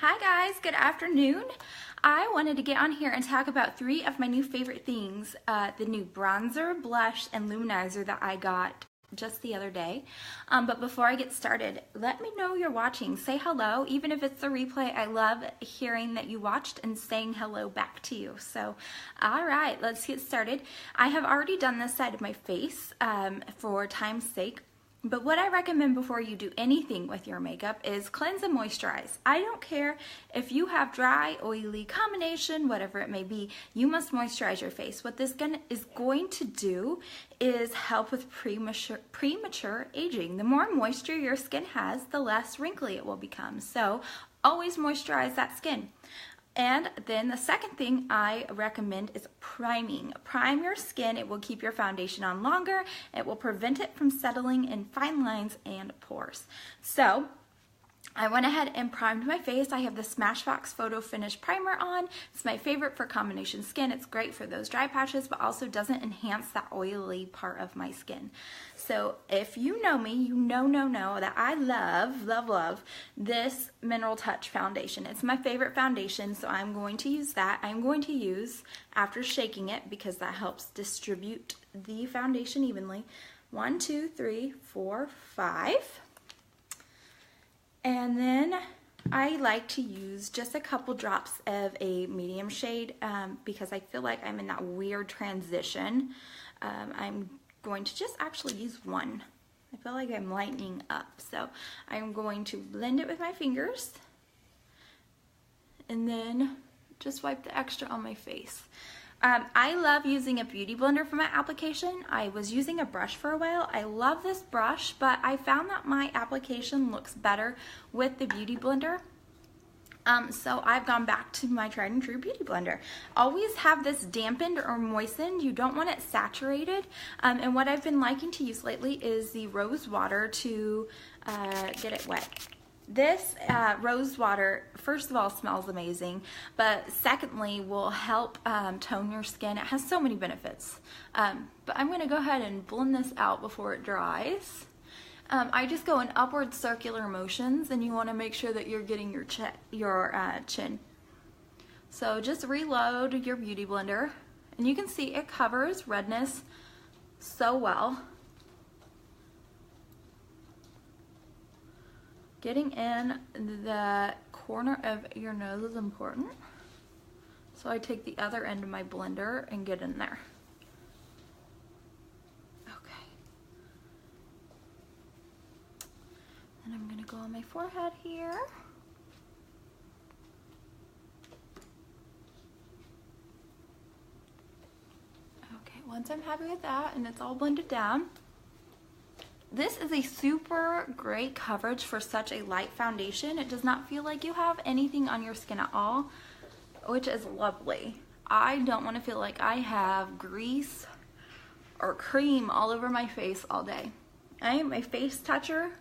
Hi guys, good afternoon. I wanted to get on here and talk about 3 of my new favorite things, the new bronzer, blush, and luminizer that I got just the other day. But before I get started, let me know you're watching. Say hello, even if it's a replay. I love hearing that you watched and saying hello back to you. So, all right, let's get started. I have already done this side of my face for time's sake. But what I recommend before you do anything with your makeup is cleanse and moisturize. I don't care if you have dry, oily combination, whatever it may be, you must moisturize your face. What this is going to do is help with premature aging. The more moisture your skin has, the less wrinkly it will become. So always moisturize that skin. And then the second thing I recommend is priming. Prime your skin. It will keep your foundation on longer. It will prevent it from settling in fine lines and pores. So I went ahead and primed my face. I have the Smashbox Photo Finish Primer on. It's my favorite for combination skin. It's great for those dry patches, but also doesn't enhance that oily part of my skin. So if you know me, you know that I love this Mineral Touch foundation. It's my favorite foundation, so I'm going to use that. I'm going to use, after shaking it, because that helps distribute the foundation evenly, 1, 2, 3, 4, 5. And then I like to use just a couple drops of a medium shade because I feel like I'm in that weird transition. I'm going to just actually use one. I feel like I'm lightening up. So I'm going to blend it with my fingers and then just wipe the extra on my face. I love using a beauty blender for my application. I was using a brush for a while. I love this brush, but I found that my application looks better with the beauty blender. So I've gone back to my tried and true beauty blender. Always have this dampened or moistened. You don't want it saturated. And what I've been liking to use lately is the rose water to get it wet. This rose water, first of all, smells amazing, but secondly, will help tone your skin. It has so many benefits. But I'm going to go ahead and blend this out before it dries. I just go in upward circular motions, and you want to make sure that you're getting your chin. So just reload your beauty blender, and you can see it covers redness so well. Getting in the corner of your nose is important. So I take the other end of my blender and get in there. Okay. And I'm gonna go on my forehead here. Okay, once I'm happy with that and it's all blended down, this is a super great coverage for such a light foundation. It does not feel like you have anything on your skin at all, which is lovely. I don't want to feel like I have grease or cream all over my face all day. I am a face toucher,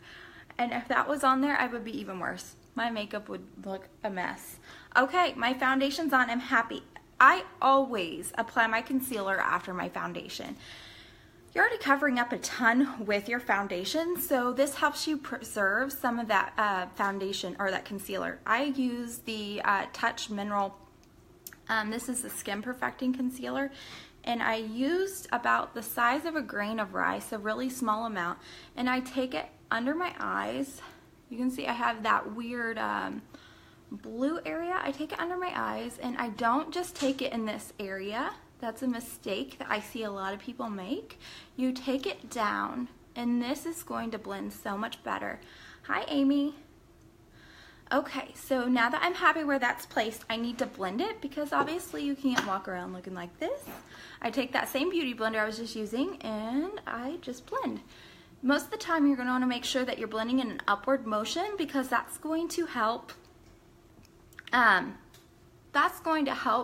and if that was on there, I would be even worse. My makeup would look a mess. Okay, my foundation's on. I'm happy. I always apply my concealer after my foundation. You're already covering up a ton with your foundation, so this helps you preserve some of that foundation or that concealer. I use the Touch Mineral, this is the Skin Perfecting Concealer, and I used about the size of a grain of rice, a really small amount, and I take it under my eyes. You can see I have that weird blue area. I take it under my eyes, and I don't just take it in this area. That's a mistake that I see a lot of people make. You take it down, and this is going to blend so much better. Hi, Amy. Okay, so now that I'm happy where that's placed, I need to blend it because obviously you can't walk around looking like this. I take that same beauty blender I was just using, and I just blend. Most of the time, you're going to want to make sure that you're blending in an upward motion because that's going to help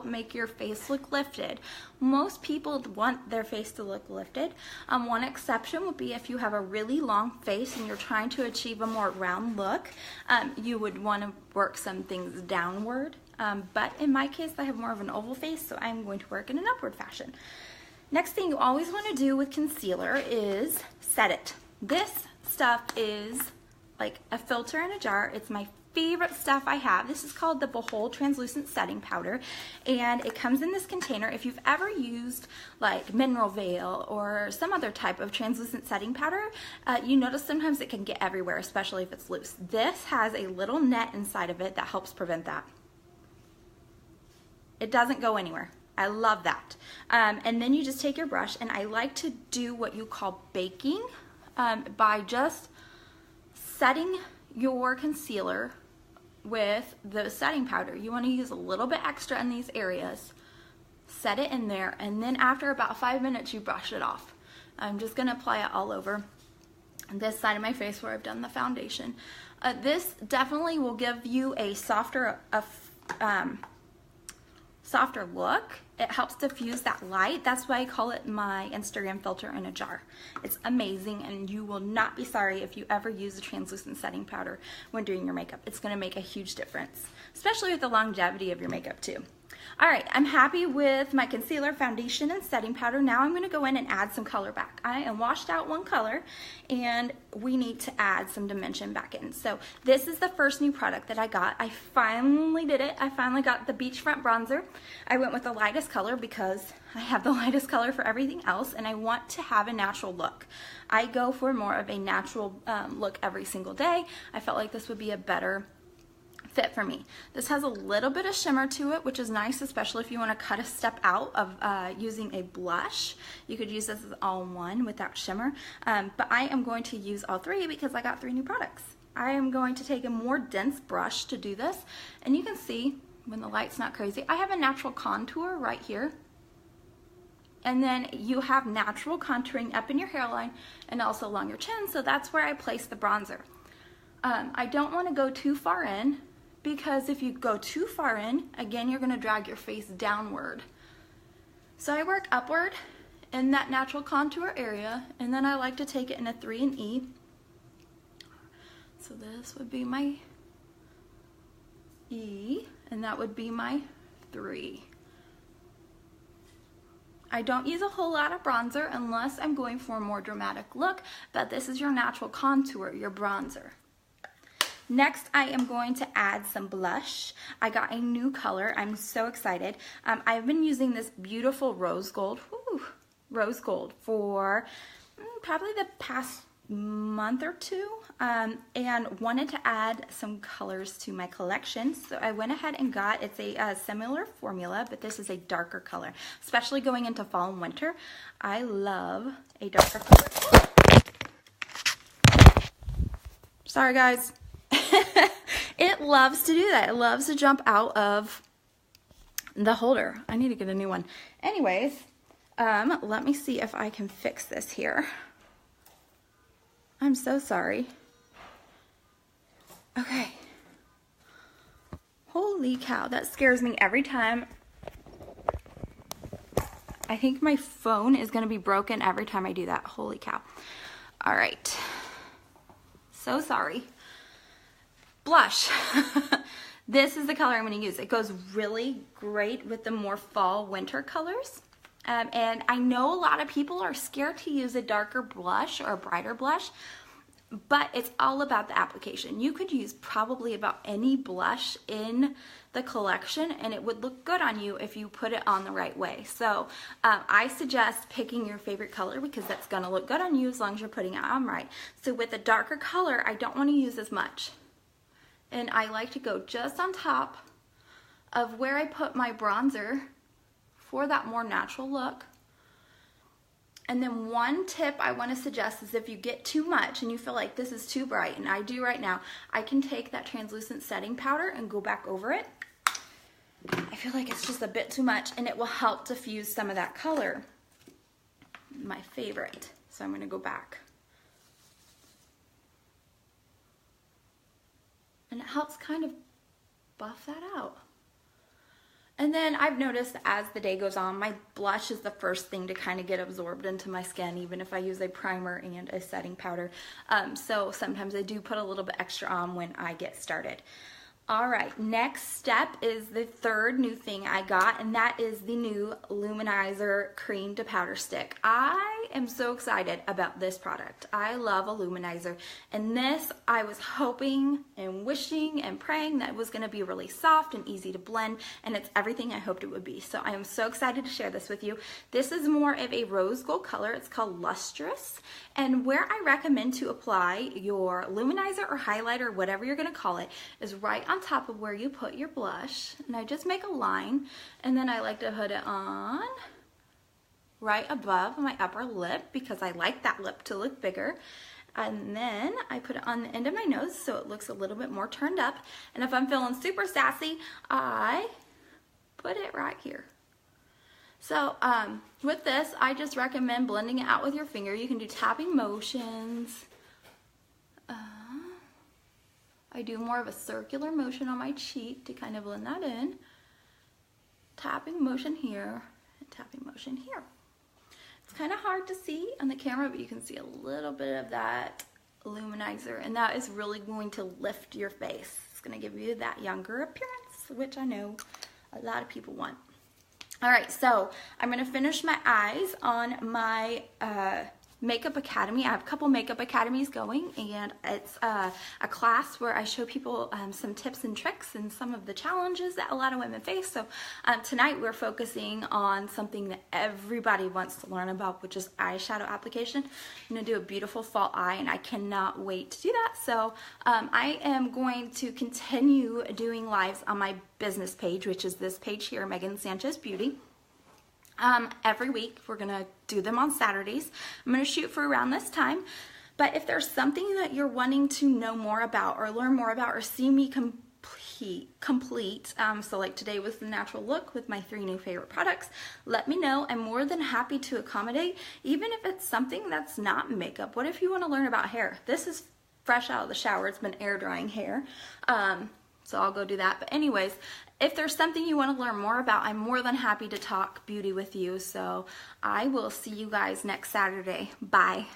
make your face look lifted. Most people want their face to look lifted. One exception would be if you have a really long face and you're trying to achieve a more round look. You would want to work some things downward. But in my case, I have more of an oval face, so I'm going to work in an upward fashion. Next thing you always want to do with concealer is set it. This stuff is like a filter in a jar. It's my favorite stuff I have. This is called the Behold Translucent Setting Powder, and it comes in this container. If you've ever used like Mineral Veil or some other type of translucent setting powder, you notice sometimes it can get everywhere, especially if it's loose. This has a little net inside of it that helps prevent that. It doesn't go anywhere. I love that. And then you just take your brush, and I like to do what you call baking by just setting your concealer with the setting powder. You want to use a little bit extra in these areas. Set it in there, and then after about 5 minutes you brush it off. I'm just going to apply it all over this side of my face where I've done the foundation. This definitely will give you a softer look. It helps diffuse that light. That's why I call it my Instagram filter in a jar. It's amazing, and you will not be sorry if you ever use a translucent setting powder when doing your makeup. It's going to make a huge difference, especially with the longevity of your makeup too. All right, I'm happy with my concealer, foundation, and setting powder. Now I'm going to go in and add some color back. I am washed out one color, and we need to add some dimension back in. So this is the first new product that I got. I finally did it. I finally got the Beachfront Bronzer. I went with the lightest color because I have the lightest color for everything else, and I want to have a natural look. I go for more of a natural look every single day. I felt like this would be a better fit for me. This has a little bit of shimmer to it, which is nice, especially if you want to cut a step out of using a blush. You could use this as all one without shimmer, but I am going to use all three because I got 3 new products. I am going to take a more dense brush to do this, and you can see when the light's not crazy, I have a natural contour right here, and then you have natural contouring up in your hairline and also along your chin, so that's where I place the bronzer. I don't want to go too far in, because if you go too far in, again, you're going to drag your face downward. So I work upward in that natural contour area, and then I like to take it in a 3 and E. So this would be my E, and that would be my 3. I don't use a whole lot of bronzer unless I'm going for a more dramatic look, but this is your natural contour, your bronzer. Next, I am going to add some blush. I got a new color. I'm so excited. I've been using this beautiful rose gold for probably the past month or two, and wanted to add some colors to my collection. So I went ahead and got, it's a similar formula, but this is a darker color, especially going into fall and winter. I love a darker color. Sorry guys. It loves to do that. It loves to jump out of the holder. I need to get a new one. Anyways, let me see if I can fix this here. I'm so sorry. Okay. Holy cow, that scares me every time. I think my phone is going to be broken every time I do that. Holy cow. All right. So sorry. Blush. This is the color I'm going to use. It goes really great with the more fall winter colors. And I know a lot of people are scared to use a darker blush or a brighter blush, but it's all about the application. You could use probably about any blush in the collection, and it would look good on you if you put it on the right way. So I suggest picking your favorite color because that's going to look good on you as long as you're putting it on right. So with a darker color, I don't want to use as much. And I like to go just on top of where I put my bronzer for that more natural look. And then one tip I want to suggest is if you get too much and you feel like this is too bright, and I do right now, I can take that translucent setting powder and go back over it. I feel like it's just a bit too much, and it will help diffuse some of that color. My favorite. So I'm going to go back. And it helps kind of buff that out. And then I've noticed as the day goes on, my blush is the first thing to kind of get absorbed into my skin, even if I use a primer and a setting powder. So sometimes I do put a little bit extra on when I get started. All right, next step is the third new thing I got, and that is the new Luminizer Cream to Powder Stick. I am so excited about this product. I love a luminizer, and this I was hoping and wishing and praying that it was gonna be really soft and easy to blend, and it's everything I hoped it would be. So I am so excited to share this with you. This is more of a rose gold color. It's called Lustrous, and where I recommend to apply your luminizer or highlighter, whatever you're gonna call it, is right on top of where you put your blush. And I just make a line, and then I like to put it on right above my upper lip because I like that lip to look bigger. And then I put it on the end of my nose so it looks a little bit more turned up. And if I'm feeling super sassy, I put it right here. So with this, I just recommend blending it out with your finger. You can do tapping motions. I do more of a circular motion on my cheek to kind of blend that in. Tapping motion here, and tapping motion here. It's kind of hard to see on the camera, but you can see a little bit of that luminizer, and that is really going to lift your face. It's going to give you that younger appearance, which I know a lot of people want. All right, so I'm going to finish my eyes on my Makeup Academy. I have a couple Makeup Academies going, and it's a class where I show people some tips and tricks and some of the challenges that a lot of women face. So tonight we're focusing on something that everybody wants to learn about, which is eyeshadow application. I'm going to do a beautiful fall eye, and I cannot wait to do that. So I am going to continue doing lives on my business page, which is this page here, Meghan Sanchez Beauty. Every week. We're going to do them on Saturdays. I'm going to shoot for around this time. But if there's something that you're wanting to know more about or learn more about or see me complete, so like today was the natural look with my 3 new favorite products, let me know. I'm more than happy to accommodate, even if it's something that's not makeup. What if you want to learn about hair? This is fresh out of the shower. It's been air drying hair. So I'll go do that. But anyways, if there's something you want to learn more about, I'm more than happy to talk beauty with you. So I will see you guys next Saturday. Bye.